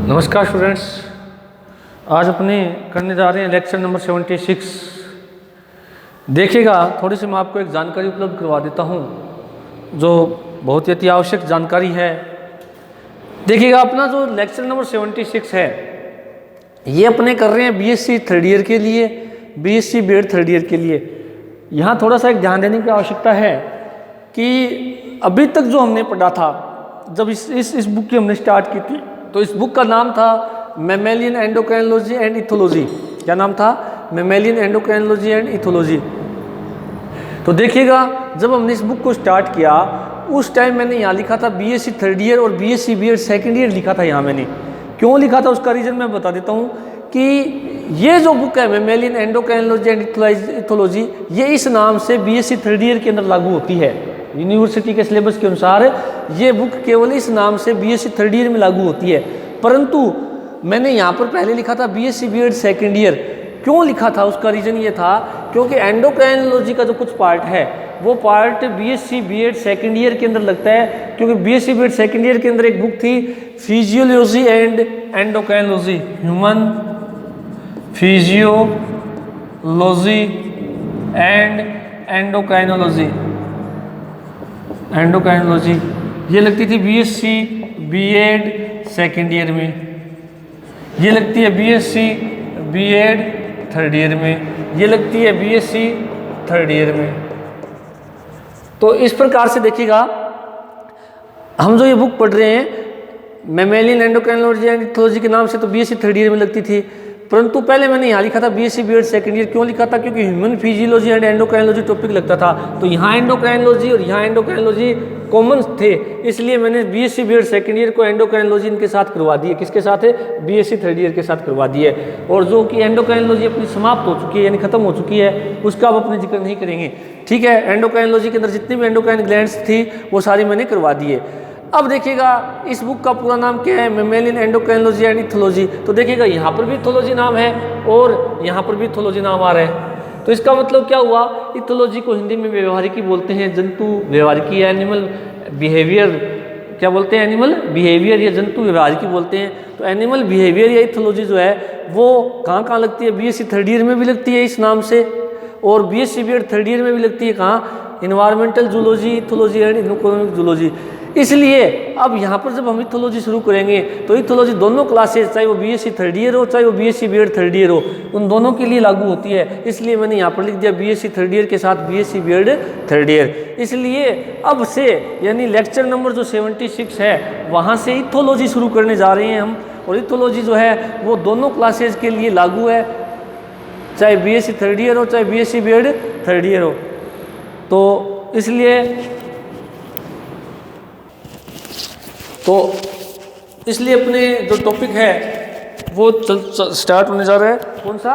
नमस्कार स्टूडेंट्स, आज अपने करने जा रहे हैं लेक्चर नंबर 76। देखिएगा, थोड़ी सी मैं आपको एक जानकारी उपलब्ध करवा देता हूं जो बहुत ही अति आवश्यक जानकारी है। देखिएगा, अपना जो लेक्चर नंबर 76 है ये अपने कर रहे हैं बीएससी थर्ड ईयर के लिए, बीएससी बीएड थर्ड ईयर के लिए। यहाँ थोड़ा सा एक ध्यान देने की आवश्यकता है कि अभी तक जो हमने पढ़ा था, जब इस बुक की हमने स्टार्ट की थी तो इस बुक का नाम था मैमेलियन एंडोक्राइनोलॉजी एंड इथोलॉजी। क्या नाम था? Mammalian endocrinology and ethology. तो देखिएगा, जब हमने इस बुक को स्टार्ट किया उस टाइम मैंने यहाँ लिखा था बीएससी थर्ड ईयर और बीएससी बीएड सेकंड ईयर लिखा था। यहाँ मैंने क्यों लिखा था उसका रीज़न मैं बता देता हूँ कि ये जो बुक है मैमेलियन एंडोक्राइनोलॉजी एंड इथोलॉजी, ये इस नाम से बीएससी थर्ड ईयर के अंदर लागू होती है। यूनिवर्सिटी के सिलेबस के अनुसार ये बुक केवल इस नाम से बीएससी थर्ड ईयर में लागू होती है। परंतु मैंने यहाँ पर पहले लिखा था बीएससी बीएड सेकंड ईयर। क्यों लिखा था उसका रीज़न ये था क्योंकि एंडोक्राइनोलॉजी का जो कुछ पार्ट है वो part BSc BEd second year के अंदर लगता है। क्योंकि बीएससी बीएड सेकंड ईयर के अंदर एक बुक थी physiology and endocrinology, human physiology and endocrinology, ये लगती थी बीएससी बीएड सेकंड ईयर में, ये लगती है बीएससी बीएड थर्ड ईयर में, ये लगती है बीएससी थर्ड ईयर में। तो इस प्रकार से देखिएगा, हम जो ये बुक पढ़ रहे हैं मैमेलियन एंडोक्राइनोलॉजी एंड इथोलॉजी के नाम से, तो बीएससी थर्ड ईयर में लगती थी। परंतु पहले मैंने यहाँ लिखा था बीएससी बीएड सेकंड ईयर। क्यों लिखा था? क्योंकि human physiology and endocrinology topic लगता था। तो यहाँ एंडोक्राइनोलॉजी और यहाँ एंडोक्राइनोलॉजी कॉमन थे, इसलिए मैंने बीएससी बीएड सेकंड ईयर को एंडोक्राइनोलॉजी इनके साथ करवा दिए। किसके साथ है? बीएससी थर्ड ईयर के साथ करवा दिए। और जो कि एंडोक्राइनोलॉजी अपनी समाप्त हो चुकी है, यानी खत्म हो चुकी है, उसका अब अपने जिक्र नहीं करेंगे। ठीक है, एंडोक्राइनोलॉजी के अंदर जितनी भी एंडोक्राइन ग्लैंड्स थी वो सारी मैंने करवा दिए। अब देखिएगा, इस बुक का पूरा नाम क्या है? Mammalian endocrinology and ethology. तो देखिएगा, यहाँ पर भी इथोलॉजी नाम है और यहाँ पर भी इथोलॉजी नाम आ रहा है। तो इसका मतलब क्या हुआ? इथोलॉजी को हिंदी में व्यवहारिकी बोलते हैं, जंतु व्यवहारिकी, एनिमल बिहेवियर क्या बोलते हैं? एनिमल बिहेवियर या जंतु व्यवहारिकी बोलते हैं। तो एनिमल बिहेवियर या इथोलॉजी जो है वो कहाँ कहाँ लगती है? बीएससी थर्ड ईयर में भी लगती है इस नाम से, और बीएससी बीएड थर्ड ईयर में भी लगती है। कहाँ? Environmental zoology, ethology and economic zoology. इसलिए अब यहाँ पर जब हम इथोलॉजी शुरू करेंगे तो इथोलॉजी दोनों क्लासेस, चाहे वो बीएससी थर्ड ईयर हो चाहे वो बीएससी बीएड थर्ड ईयर हो, उन दोनों के लिए लागू होती है। इसलिए मैंने यहाँ पर लिख दिया बीएससी थर्ड ईयर के साथ बीएससी बीएड थर्ड ईयर। इसलिए अब से यानी लेक्चर नंबर जो 76 है वहाँ से इथोलॉजी शुरू करने जा रहे हैं हम। और इथोलॉजी जो है वो दोनों क्लासेज के लिए लागू है, चाहे बीएससी थर्ड ईयर हो चाहे बीएससी बीएड थर्ड ईयर हो। तो इसलिए अपने जो टॉपिक है वो स्टार्ट होने जा रहा है। कौन सा?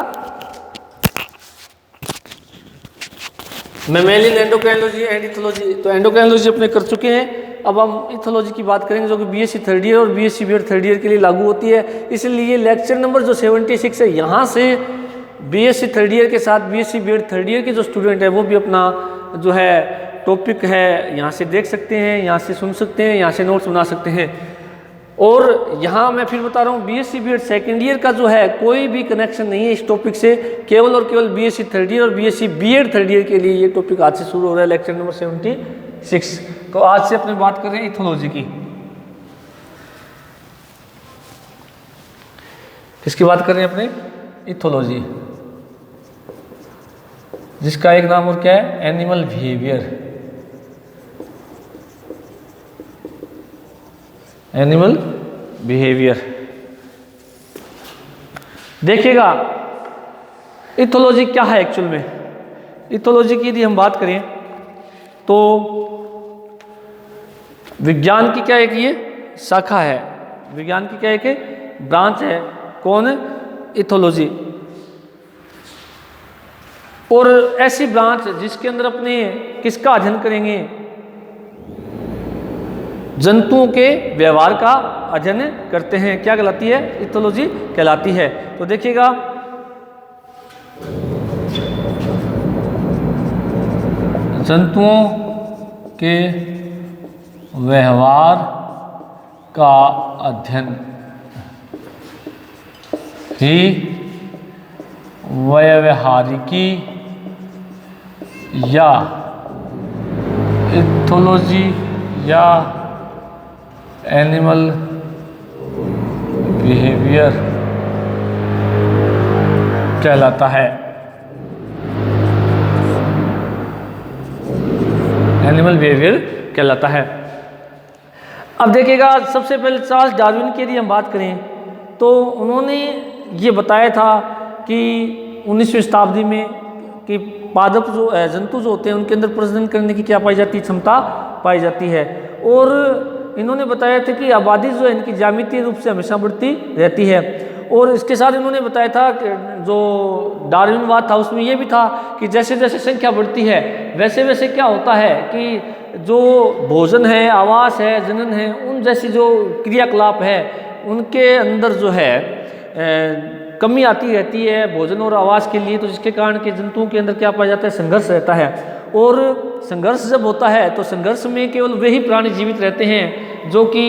Mammalian endocrinology and ethology. तो एंडोक्राइनोलॉजी अपने कर चुके हैं, अब हम इथोलॉजी की बात करेंगे जो कि बीएससी थर्ड ईयर और बीएससी बीएड थर्ड ईयर के लिए लागू होती है। इसलिए लेक्चर नंबर जो 76 है, यहाँ से बीएससी थर्ड ईयर के साथ बीएससी बीएड थर्ड ईयर के जो स्टूडेंट है वो भी अपना जो है टॉपिक है यहाँ से देख सकते हैं, यहाँ से सुन सकते हैं, यहाँ से नोट्स बना सकते हैं। और यहाँ मैं फिर बता रहा हूँ, बीएससी बीएड सेकंड ईयर का जो है कोई भी कनेक्शन नहीं है इस टॉपिक से, केवल और केवल बीएससी थर्ड ईयर और बीएससी बीएड थर्ड ईयर के लिए ये टॉपिक आज से शुरू हो रहा है, लेक्चर नंबर 76। तो आज से अपने बात कर रहे हैं इथोलॉजी की। किसकी बात कर रहे हैं? अपने इथोलॉजी, जिसका एक नाम और क्या है? Animal behaviour. Animal behaviour. देखिएगा, इथोलॉजी क्या है एक्चुअल में? इथोलॉजी की यदि हम बात करें तो विज्ञान की क्या एक ये शाखा है, विज्ञान की क्या एक ब्रांच है। कौन? इथोलॉजी। और ऐसी ब्रांच जिसके अंदर अपने किसका अध्ययन करेंगे? जंतुओं के व्यवहार का अध्ययन करते हैं। क्या कहलाती है? इथोलॉजी कहलाती है। तो देखिएगा, जंतुओं के व्यवहार का अध्ययन ही व्यवहारिकी या इथोलॉजी या एनिमल बिहेवियर कहलाता है। एनिमल बिहेवियर कहलाता है। अब देखिएगा, सबसे पहले चार्ल्स डार्विन की यदि हम बात करें तो उन्होंने ये बताया था कि 19वीं शताब्दी में कि पादप जो जंतु जो होते हैं उनके अंदर प्रजनन करने की क्या पाई जाती है, क्षमता पाई जाती है। और इन्होंने बताया था कि आबादी जो है इनकी ज्यामितीय रूप से हमेशा बढ़ती रहती है। और इसके साथ इन्होंने बताया था कि जो डार्विनवाद था उसमें यह भी था कि जैसे जैसे संख्या बढ़ती है वैसे वैसे क्या होता है कि जो भोजन है, आवास है, जनन है, उन जैसी जो क्रियाकलाप है उनके अंदर जो है कमी आती रहती है भोजन और आवास के लिए। तो जिसके कारण के जंतुओं के अंदर क्या पाया जाता है, संघर्ष रहता है। और संघर्ष जब होता है तो संघर्ष में केवल वही प्राणी जीवित रहते हैं जो कि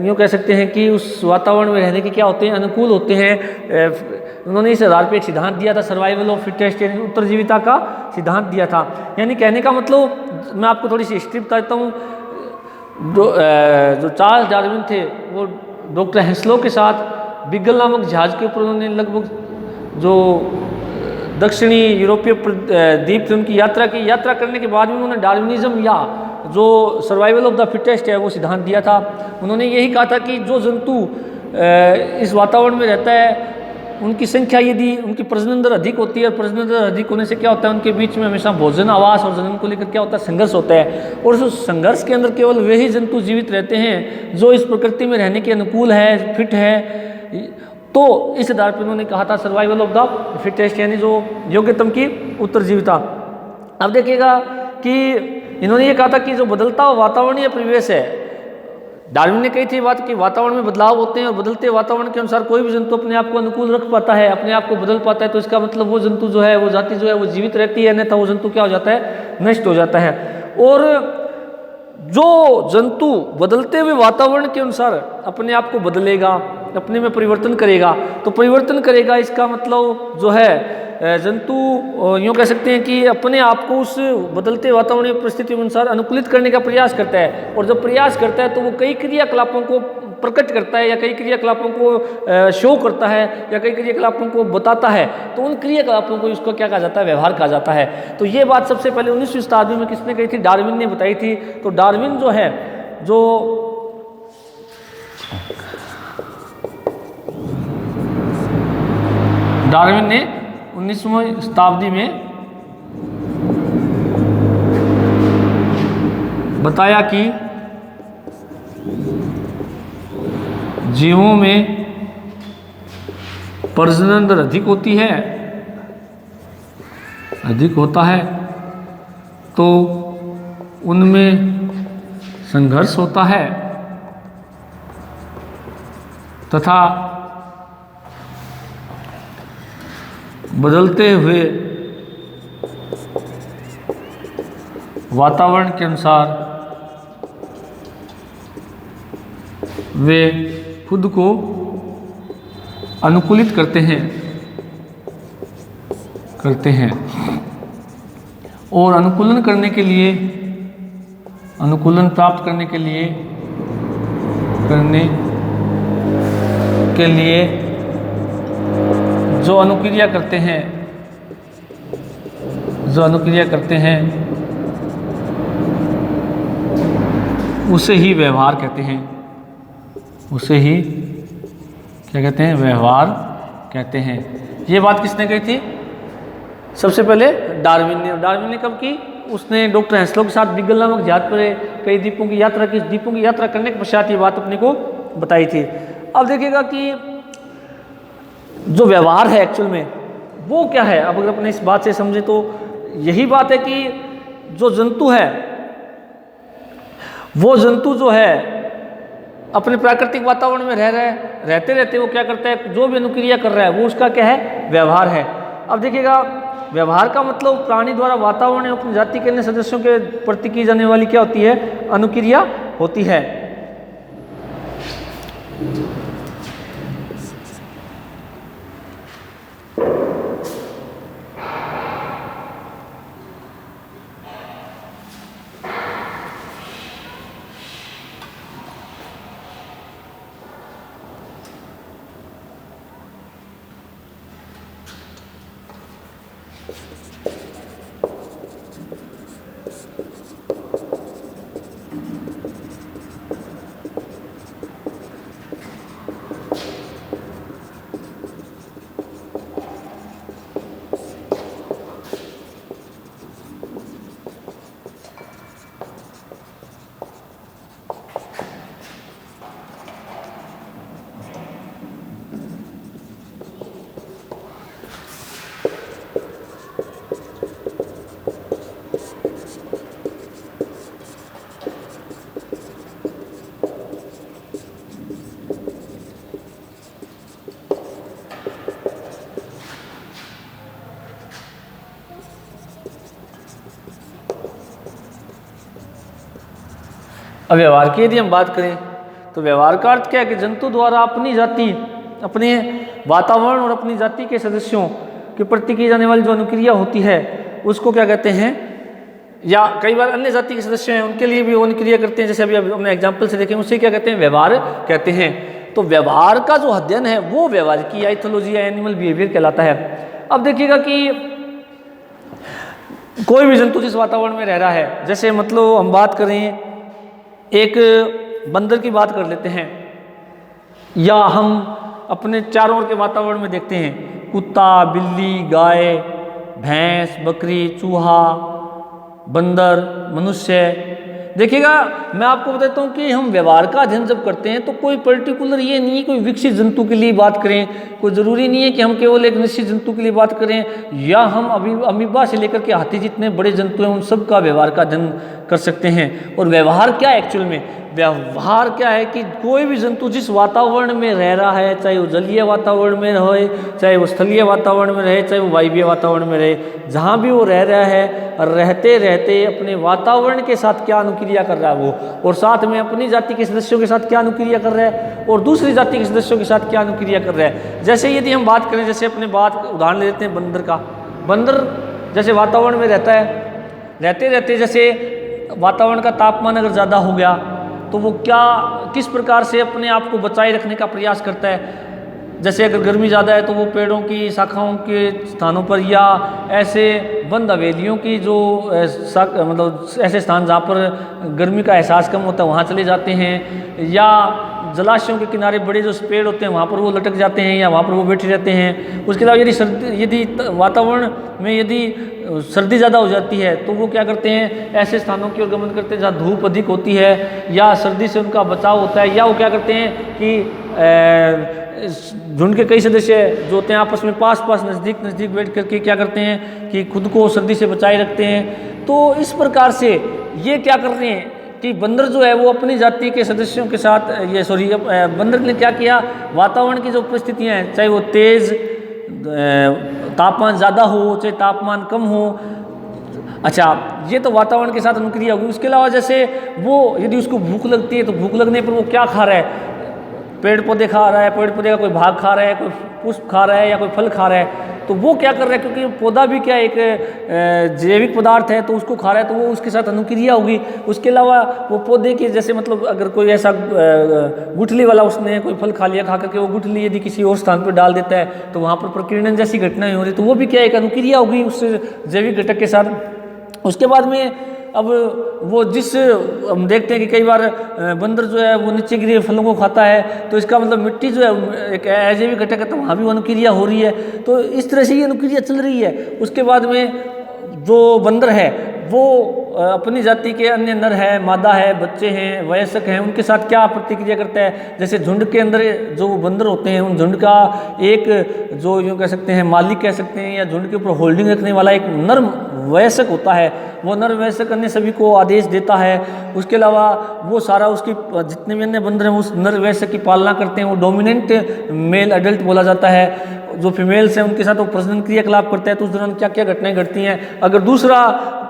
यूँ कह सकते हैं कि उस वातावरण में रहने के क्या होते हैं, अनुकूल होते हैं। उन्होंने इस आधार पे एक सिद्धांत दिया था, सर्वाइवल ऑफ फिटेस्ट, यानी उत्तरजीविता का सिद्धांत दिया था। यानी कहने का मतलब, मैं आपको थोड़ी सी हिस्ट्री बता देता हूँ। जो चार्ल्स डार्विन थे वो डॉक्टर हेंसलो के साथ बीगल नामक जहाज के ऊपर उन्होंने लगभग जो दक्षिणी यूरोपीय द्वीप थे उनकी यात्रा करने के बाद भी उन्होंने डार्विनिज्म या जो सर्वाइवल ऑफ द फिटेस्ट है वो सिद्धांत दिया था। उन्होंने यही कहा था कि जो जंतु इस वातावरण में रहता है उनकी संख्या यदि उनकी प्रजनन दर अधिक होती है, और प्रजनन दर अधिक होने से क्या होता है, उनके बीच में हमेशा भोजन, आवास और जनन को लेकर क्या होता है, संघर्ष होता है। और उस संघर्ष के अंदर केवल वही जंतु जीवित रहते हैं जो इस प्रकृति में रहने के अनुकूल है, फिट है। तो इस आधार पर उन्होंने कहा था सर्वाइवल ऑफ द फिटेस्ट, यानी जो योग्यतम की उत्तरजीविता। अब देखिएगा कि इन्होंने ये कहा था कि जो बदलता हुआ वातावरणीय परिवेश है, डार्विन ने कही थी बात कि वातावरण में बदलाव होते हैं और बदलते वातावरण के अनुसार कोई भी जंतु अपने आप को अनुकूल रख पाता है, अपने आप को बदल पाता है। तो इसका मतलब वो जंतु जो है, वो जाति जो है वो जीवित रहती है, अन्यथा वो जंतु क्या हो जाता है, नष्ट हो जाता है। और जो जंतु बदलते हुए वातावरण के अनुसार अपने आप को बदलेगा, अपने में परिवर्तन करेगा, तो परिवर्तन करेगा इसका मतलब जो है जंतु यूँ कह सकते हैं कि अपने आप को उस बदलते वातावरणीय परिस्थितियों के अनुसार अनुकूलित करने का प्रयास करता है। और जब प्रयास करता है तो वो कई क्रियाकलापों को प्रकट करता है, या कई क्रियाकलापों को शो करता है, या कई क्रियाकलापों को बताता है। तो उन क्रियाकलापों को उसको क्या कहा जाता है, व्यवहार कहा जाता है। तो ये बात सबसे पहले 19वीं शताब्दी में किसने कही थी, डार्विन ने बताई थी। तो डार्विन जो है, जो डार्विन ने 19वीं शताब्दी में बताया कि जीवों में प्रजनन दर अधिक होती है, अधिक होता है, तो उनमें संघर्ष होता है तथा बदलते हुए वातावरण के अनुसार वे खुद को अनुकूलित करते हैं और अनुकूलन प्राप्त करने के लिए जो अनुक्रिया करते हैं उसे ही व्यवहार कहते हैं, उसे ही क्या कहते हैं, व्यवहार कहते हैं। ये बात किसने कही थी, सबसे पहले डार्विन ने। डार्विन ने कब की, उसने डॉक्टर हेंसलो के साथ बीगल नामक जहाज पर कई द्वीपों की यात्रा करने के पश्चात ये बात अपने को बताई थी। अब देखिएगा कि जो व्यवहार है एक्चुअल में वो क्या है। अब अगर अपने इस बात से समझे तो यही बात है कि जो जंतु है, वो जंतु जो है अपने प्राकृतिक वातावरण में रहते रहते वो क्या करता है, जो भी अनुक्रिया कर रहा है वो उसका क्या है, व्यवहार है। अब देखिएगा, व्यवहार का मतलब प्राणी द्वारा वातावरण एवं अपनी जाति के अन्य सदस्यों के प्रति की जाने वाली क्या होती है, अनुक्रिया होती है। अब व्यवहार की यदि हम बात करें तो व्यवहार का अर्थ क्या है कि जंतु द्वारा अपनी जाति, अपने वातावरण और अपनी जाति के सदस्यों के प्रति की जाने वाली जो अनुक्रिया होती है उसको क्या कहते हैं, या कई बार अन्य जाति के सदस्य हैं उनके लिए भी वो अनुक्रिया करते हैं, जैसे अभी अपने एग्जाम्पल से देखें, उसे क्या कहते हैं, व्यवहार कहते हैं। तो व्यवहार का जो अध्ययन है वो व्यवहार की या इथोलॉजी या एनिमल बिहेवियर कहलाता है। अब देखिएगा कि कोई भी जंतु जिस वातावरण में रह रहा है, जैसे मतलब हम बात करें एक बंदर की बात कर लेते हैं, या हम अपने चारों ओर के वातावरण में देखते हैं, कुत्ता, बिल्ली, गाय, भैंस, बकरी, चूहा, बंदर, मनुष्य। देखिएगा मैं आपको बताता हूँ कि हम व्यवहार का अध्ययन जब करते हैं तो कोई पर्टिकुलर ये नहीं है कोई विकसित जंतु के लिए बात करें, कोई ज़रूरी नहीं है कि हम केवल एक निश्चित जंतु के लिए बात करें, या हम अभी अमीबा से लेकर के हाथी जितने बड़े जंतु हैं उन सब का व्यवहार का अध्ययन कर सकते हैं। और व्यवहार क्या है एक्चुअल में, व्यवहार क्या है कि कोई भी जंतु जिस वातावरण में रह रहा है, चाहे वो जलीय वातावरण में रहे, चाहे वो स्थलीय वातावरण में रहे, चाहे वो वायवीय वातावरण में रहे, जहाँ भी वो रह रहा है, रहते रहते अपने वातावरण के साथ क्या अनुक्रिया कर रहा है वो, और साथ में अपनी जाति के सदस्यों के साथ क्या अनुक्रिया कर रहा है, और दूसरी जाति के सदस्यों के साथ क्या अनुक्रिया कर रहा है। जैसे यदि हम बात करें, जैसे अपने बात उदाहरण ले लेते हैं बंदर का। बंदर जैसे वातावरण में रहता है, रहते रहते जैसे वातावरण का तापमान अगर ज़्यादा हो गया तो वो क्या किस प्रकार से अपने आप को बचाए रखने का प्रयास करता है। जैसे अगर गर्मी ज़्यादा है तो वो पेड़ों की शाखाओं के स्थानों पर, या ऐसे बंद हवेलियों की जो मतलब ऐसे स्थान जहाँ पर गर्मी का एहसास कम होता है वहाँ चले जाते हैं, या जलाशयों के किनारे बड़े जो पेड़ होते हैं वहाँ पर वो लटक जाते हैं, या वहाँ पर वो बैठे रहते हैं। उसके अलावा यदि वातावरण में यदि सर्दी ज़्यादा हो जाती है तो वो क्या करते हैं, ऐसे स्थानों की ओर गमन करते हैं जहाँ धूप अधिक होती है या सर्दी से उनका बचाव होता है, या वो क्या करते हैं कि झुंड के कई सदस्य जो होते हैं आपस में पास पास नज़दीक नज़दीक बैठ करके क्या करते हैं कि खुद को सर्दी से बचाए रखते हैं। तो इस प्रकार से ये क्या कर रहे हैं कि बंदर जो है वो अपनी जाति के सदस्यों के साथ बंदर ने क्या किया, वातावरण की जो परिस्थितियाँ हैं, चाहे वो तेज़ तापमान ज़्यादा हो चाहे तापमान कम हो, अच्छा ये तो वातावरण के साथ अनुक्रिया होगी। उसके अलावा जैसे वो यदि उसको भूख लगती है तो भूख लगने पर वो क्या खा रहा है, पेड़ पौधे खा रहा है, पेड़ पौधे का कोई भाग खा रहा है, कोई पुष्प खा रहा है या कोई फल खा रहा है, तो वो क्या कर रहा है, क्योंकि पौधा भी क्या एक जैविक पदार्थ है तो उसको खा रहा है तो वो उसके साथ अनुक्रिया होगी। उसके अलावा वो पौधे के जैसे मतलब अगर कोई ऐसा गुठली वाला उसने कोई फल खा लिया, खा करके वो गुठली यदि किसी और स्थान पर डाल देता है तो वहाँ पर प्रकीर्णन जैसी घटनाएं हो रही, तो वो भी क्या एक अनुक्रिया होगी उस जैविक घटक के साथ। उसके बाद में अब वो जिस हम देखते हैं कि कई बार बंदर जो है वो नीचे गिरे फलों को खाता है, तो इसका मतलब मिट्टी जो है एक अजैविक घटक है तो वहाँ भी अनुक्रिया हो रही है। तो इस तरह से ये अनुक्रिया चल रही है। उसके बाद में जो बंदर है वो अपनी जाति के अन्य नर है, मादा है, बच्चे हैं, वयस्क हैं, उनके साथ क्या प्रतिक्रिया करता है। जैसे झुंड के अंदर जो बंदर होते हैं उन झुंड का एक जो यूँ कह सकते हैं मालिक कह सकते हैं, या झुंड के ऊपर होल्डिंग रखने वाला एक नर वयस्क होता है, वो नर वयस्क अन्य सभी को आदेश देता है। उसके अलावा वो सारा उसकी जितने भी अन्य बंदर हैं उस नर वयस्क की पालना करते हैं। वो डोमिनेंट मेल एडल्ट बोला जाता है। जो फीमेल्स हैं उनके साथ वो प्रजनन क्रियाकलाप करता है, तो उस दौरान क्या क्या घटनाएं घटती हैं। अगर दूसरा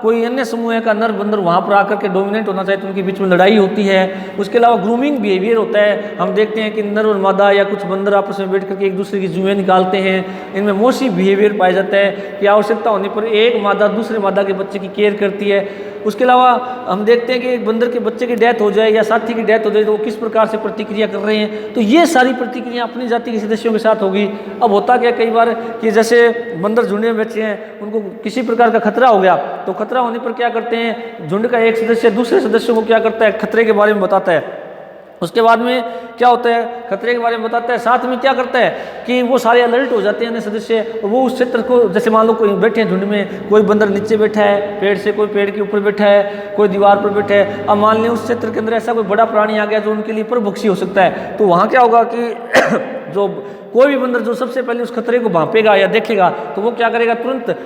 कोई अन्य समूह है का नर बंदर वहाँ पर आकर के डोमिनेट होना चाहिए तो उनके बीच में लड़ाई होती है। उसके अलावा ग्रूमिंग बिहेवियर होता है, हम देखते हैं कि नर और मादा या कुछ बंदर आपस में बैठ करके एक दूसरे की जुएँ निकालते हैं। इनमें मोशी बिहेवियर पाया जाता है कि आवश्यकता होने पर एक मादा दूसरे मादा के बच्चे की केयर करती है। उसके अलावा हम देखते हैं कि एक बंदर के बच्चे की डेथ हो जाए या साथी की डेथ हो जाए तो वो किस प्रकार से प्रतिक्रिया कर रहे हैं। तो ये सारी प्रतिक्रिया अपनी जाति के सदस्यों के साथ होगी। अब होता क्या कई बार कि जैसे बंदर झुंड में बैठे हैं, उनको किसी प्रकार का खतरा हो गया तो खतरा होने पर क्या करते हैं, झुंड का एक सदस्य दूसरे सदस्यों को क्या करता है, खतरे के बारे में बताता है। उसके बाद में क्या होता है, खतरे के बारे में बताता है, साथ में क्या करता है कि वो सारे अलर्ट हो जाते हैं अन्य सदस्य। वो उस क्षेत्र को, जैसे मान लो कोई बैठे हैं झुंड में, कोई बंदर नीचे बैठा है पेड़ से, कोई पेड़ के ऊपर बैठा है, कोई दीवार पर बैठा है। अब मान लें उस क्षेत्र के अंदर ऐसा कोई बड़ा प्राणी आ गया जो उनके लिए परभक्षी हो सकता है, तो वहाँ क्या होगा कि जो कोई भी बंदर जो सबसे पहले उस खतरे को भांपेगा या देखेगा तो वो क्या करेगा, तुरंत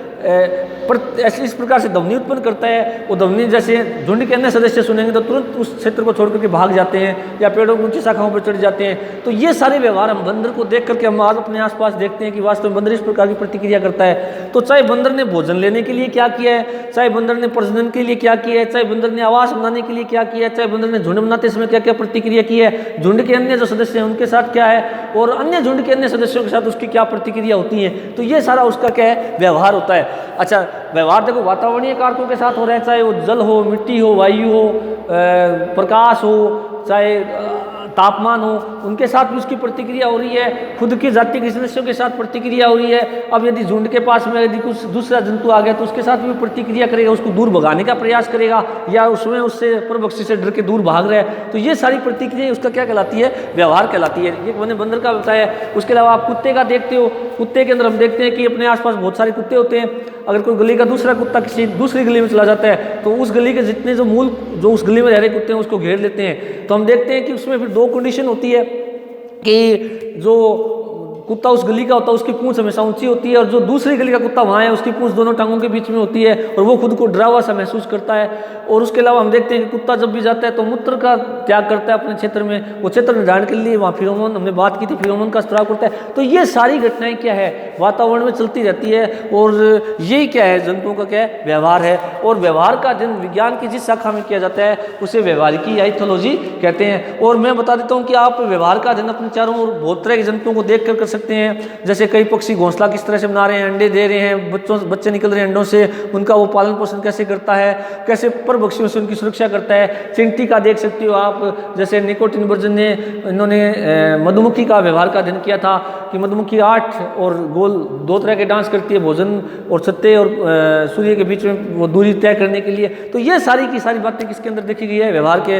ऐसे इस प्रकार से ध्वनि उत्पन्न करता है। वो ध्वनि जैसे झुंड के अन्य सदस्य सुनेंगे तो तुरंत उस क्षेत्र को छोड़ करके भाग जाते हैं या पेड़ों की ऊंची शाखाओं पर चढ़ जाते हैं। तो ये सारे व्यवहार हम बंदर को देख करके हम आज अपने आसपास देखते हैं कि वास्तव में बंदर इस प्रकार की प्रतिक्रिया करता है। तो चाहे बंदर ने भोजन लेने के लिए क्या किया है, चाहे बंदर ने प्रजनन के लिए क्या किया है, चाहे बंदर ने आवास बनाने के लिए क्या किया है, चाहे बंदर ने झुंड बनाते समय क्या क्या प्रतिक्रिया की है, झुंड के अन्य जो सदस्य हैं उनके साथ क्या है और अन्य झुंड के अन्य सदस्यों के साथ उसकी क्या प्रतिक्रिया होती है, तो ये सारा उसका क्या है, व्यवहार होता है। अच्छा, व्यवहार देखो वातावरणीय कारकों के साथ हो रहा है, चाहे वो जल हो, मिट्टी हो, वायु हो, प्रकाश हो, चाहे तापमान हो, उनके साथ भी उसकी प्रतिक्रिया हो रही है। खुद की जाति के सदस्यों के साथ प्रतिक्रिया हो रही है। अब यदि झुंड के पास में यदि कुछ दूसरा जंतु आ गया तो उसके साथ भी प्रतिक्रिया करेगा, उसको दूर भगाने का प्रयास करेगा या उसमें उससे परभक्षी से डर के दूर भाग रहा है। तो ये सारी प्रतिक्रिया उसका क्या कहलाती है, व्यवहार कहलाती है। ये मैंने बंदर का बताया। उसके अलावा आप कुत्ते का देखते हो, कुत्ते के अंदर हम देखते हैं कि अपने आसपास बहुत सारे कुत्ते होते हैं। अगर कोई गली का दूसरा कुत्ता किसी दूसरी गली में चला जाता है तो उस गली के जितने जो उस गली में रह रहे कुत्ते हैं उसको घेर लेते हैं। तो हम देखते हैं कि उसमें फिर दो कंडीशन होती है कि जो कुत्ता उस गली का होता है उसकी पूंछ हमेशा ऊंची होती है और जो दूसरी गली का कुत्ता वहाँ है उसकी पूंछ दोनों टांगों के बीच में होती है और वो खुद को डरा हुआ सा महसूस करता है। और उसके अलावा हम देखते हैं कि कुत्ता जब भी जाता है तो मूत्र का त्याग करता है अपने क्षेत्र में, वो क्षेत्र निर्धारण के लिए वहाँ फिरोमोन, हमने बात की थी, फिरोमोन का स्त्राव करता है। तो ये सारी घटनाएं क्या है, वातावरण में चलती रहती है और यही क्या है, जंतुओं का क्या है, व्यवहार है। और व्यवहार का अध्ययन विज्ञान की जिस शाखा में किया जाता है उसे व्यवहारिकी या इथोलॉजी कहते हैं। और मैं बता देता हूँ कि आप व्यवहार का अध्ययन अपने चारों ओर बहुत तरह के जंतुओं को देख कर सकते हैं। जैसे कई पक्षी घोंसला किस तरह से बना रहे हैं, अंडे दे रहे हैं, बच्चे निकल रहे हैं अंडों से, उनका वो पालन पोषण कैसे करता है, कैसे परभक्षियों से उनकी सुरक्षा करता है। चिंटी का देख सकते हो आप, जैसे निकोटिन वर्जन ने इन्होंने मधुमक्खी का व्यवहार का अध्ययन किया था कि मधुमक्खी 8 और गोल 2 तरह के डांस करती है, भोजन और छत्ते और सूर्य के बीच में वो दूरी तय करने के लिए। तो ये सारी की सारी बातें किसके अंदर देखी गई है, व्यवहार के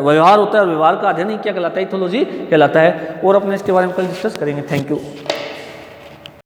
व्यवहार होता है और व्यवहार का अध्ययन क्या कहलाता है, इथोलॉजी कहलाता है। और अपने इसके बारे में कल डिस्कस करेंगे। Thank you.